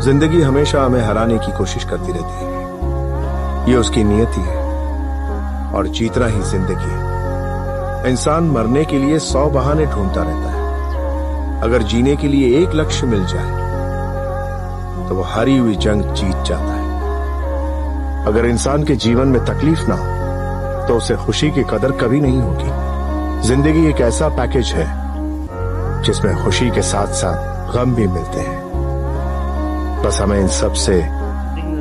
जिंदगी हमेशा हमें हराने की कोशिश करती रहती है। ये उसकी नियति है और जीतना ही जिंदगी है। इंसान मरने के लिए 100 बहाने ढूंढता रहता है। अगर जीने के लिए एक लक्ष्य मिल जाए तो वो हारी हुई जंग जीत जाता है। अगर इंसान के जीवन में तकलीफ ना हो तो उसे खुशी की कदर कभी नहीं होगी। जिंदगी एक ऐसा पैकेज है जिसमें खुशी के साथ साथ गम भी मिलते हैं। बस हमें इन सब से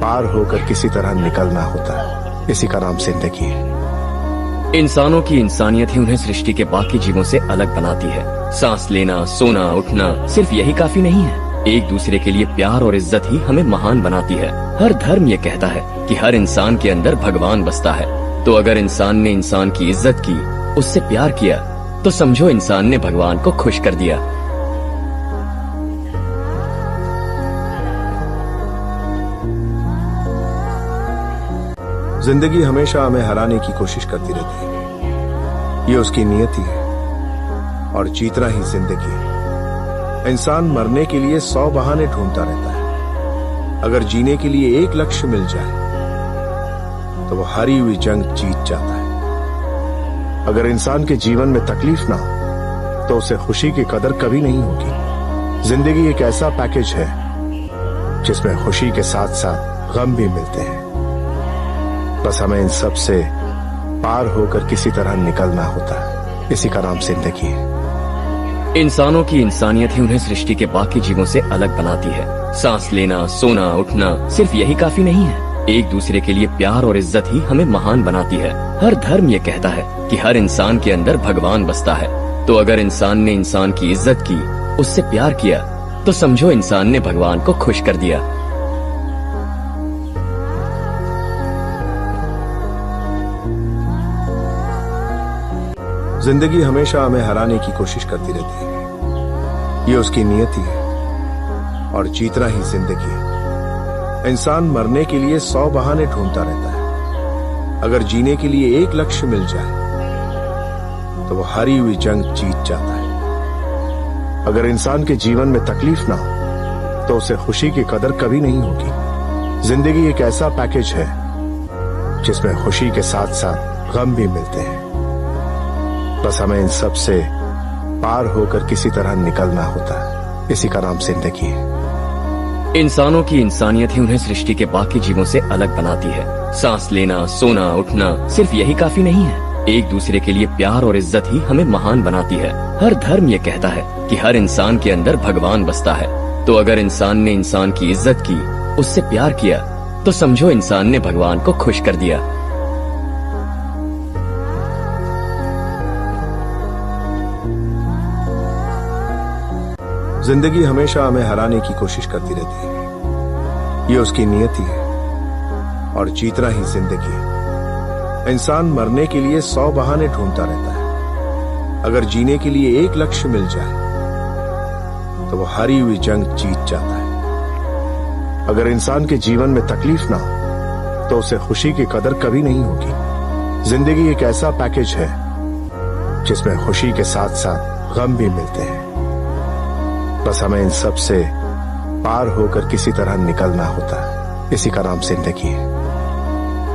पार होकर किसी तरह निकलना होता है। इसी का नाम जिंदगी है। इंसानों की इंसानियत ही उन्हें सृष्टि के बाकी जीवों से अलग बनाती है। सांस लेना, सोना, उठना सिर्फ यही काफी नहीं है। एक दूसरे के लिए प्यार और इज्जत ही हमें महान बनाती है। हर धर्म ये कहता है कि हर इंसान के अंदर भगवान बसता है। तो अगर इंसान ने इंसान की इज्जत की, उससे प्यार किया, तो समझो इंसान ने भगवान को खुश कर दिया। जिंदगी हमेशा हमें हराने की कोशिश करती रहती है। ये उसकी नियति है और जीतना ही जिंदगी है। इंसान मरने के लिए 100 बहाने ढूंढता रहता है। अगर जीने के लिए एक लक्ष्य मिल जाए तो वो हारी हुई जंग जीत जाता है। अगर इंसान के जीवन में तकलीफ ना हो तो उसे खुशी की कदर कभी नहीं होगी। जिंदगी एक ऐसा पैकेज है जिसमें खुशी के साथ साथ गम भी मिलते हैं। बस हमें इन सब से पार होकर किसी तरह निकलना होता है। इसी का नाम जिंदगी है। इंसानों की इंसानियत ही उन्हें सृष्टि के बाकी जीवों से अलग बनाती है। सांस लेना, सोना, उठना सिर्फ यही काफी नहीं है। एक दूसरे के लिए प्यार और इज्जत ही हमें महान बनाती है। हर धर्म ये कहता है कि हर इंसान के अंदर भगवान बसता है। तो अगर इंसान ने इंसान की इज्जत की, उससे प्यार किया, तो समझो इंसान ने भगवान को खुश कर दिया। जिंदगी हमेशा हमें हराने की कोशिश करती रहती है। ये उसकी नियति है और जीतना ही जिंदगी है। इंसान मरने के लिए 100 बहाने ढूंढता रहता है। अगर जीने के लिए एक लक्ष्य मिल जाए तो वो हारी हुई जंग जीत जाता है। अगर इंसान के जीवन में तकलीफ ना हो तो उसे खुशी की कदर कभी नहीं होगी। जिंदगी एक ऐसा पैकेज है जिसमें खुशी के साथ साथ गम भी मिलते हैं। बस हमें इन सब से पार होकर किसी तरह निकलना होता है। इसी का नाम जिंदगी है। इंसानों की इंसानियत ही उन्हें सृष्टि के बाकी जीवों से अलग बनाती है। सांस लेना, सोना, उठना सिर्फ यही काफी नहीं है। एक दूसरे के लिए प्यार और इज्जत ही हमें महान बनाती है। हर धर्म ये कहता है कि हर इंसान के अंदर भगवान बसता है। तो अगर इंसान ने इंसान की इज्जत की, उससे प्यार किया, तो समझो इंसान ने भगवान को खुश कर दिया। जिंदगी हमेशा हमें हराने की कोशिश करती रहती है। ये उसकी नियति है और जीतना ही जिंदगी है। इंसान मरने के लिए 100 बहाने ढूंढता रहता है। अगर जीने के लिए एक लक्ष्य मिल जाए तो वो हारी हुई जंग जीत जाता है। अगर इंसान के जीवन में तकलीफ ना हो तो उसे खुशी की कदर कभी नहीं होगी। जिंदगी एक ऐसा पैकेज है जिसमें खुशी के साथ साथ गम भी मिलते हैं। बस हमें इन सब से पार होकर किसी तरह निकलना होता है। इसी का नाम जिंदगी है।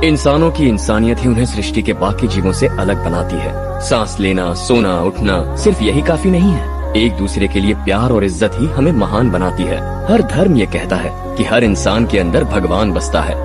इंसानों की इंसानियत ही उन्हें सृष्टि के बाकी जीवों से अलग बनाती है। सांस लेना, सोना, उठना सिर्फ यही काफी नहीं है। एक दूसरे के लिए प्यार और इज्जत ही हमें महान बनाती है। हर धर्म ये कहता है कि हर इंसान के अंदर भगवान बसता है।